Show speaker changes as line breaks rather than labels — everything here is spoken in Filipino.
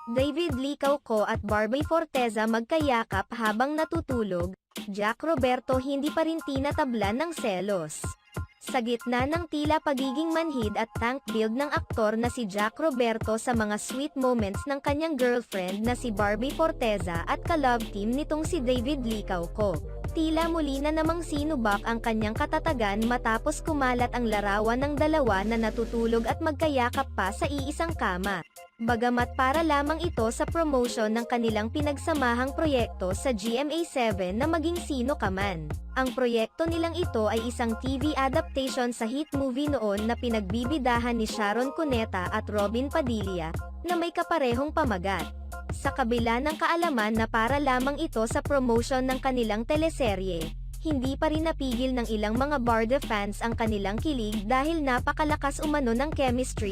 David Licauco at Barbie Forteza magkayakap habang natutulog, Jack Roberto hindi pa rin tinatablan ng selos. Sa gitna ng tila pagiging manhid at tank build ng aktor na si Jack Roberto sa mga sweet moments ng kanyang girlfriend na si Barbie Forteza at ka-love team nitong si David Licauco, tila muli na namang sinubak ang kanyang katatagan matapos kumalat ang larawan ng dalawa na natutulog at magkayakap pa sa iisang kama. Bagamat para lamang ito sa promotion ng kanilang pinagsamahang proyekto sa GMA7 na maging sino ka man. Ang proyekto nilang ito ay isang TV adaptation sa hit movie noon na pinagbibidahan ni Sharon Cuneta at Robin Padilla, na may kaparehong pamagat. Sa kabila ng kaalaman na para lamang ito sa promotion ng kanilang teleserye, hindi pa rin napigil ng ilang mga Barda fans ang kanilang kilig dahil napakalakas umano ng chemistry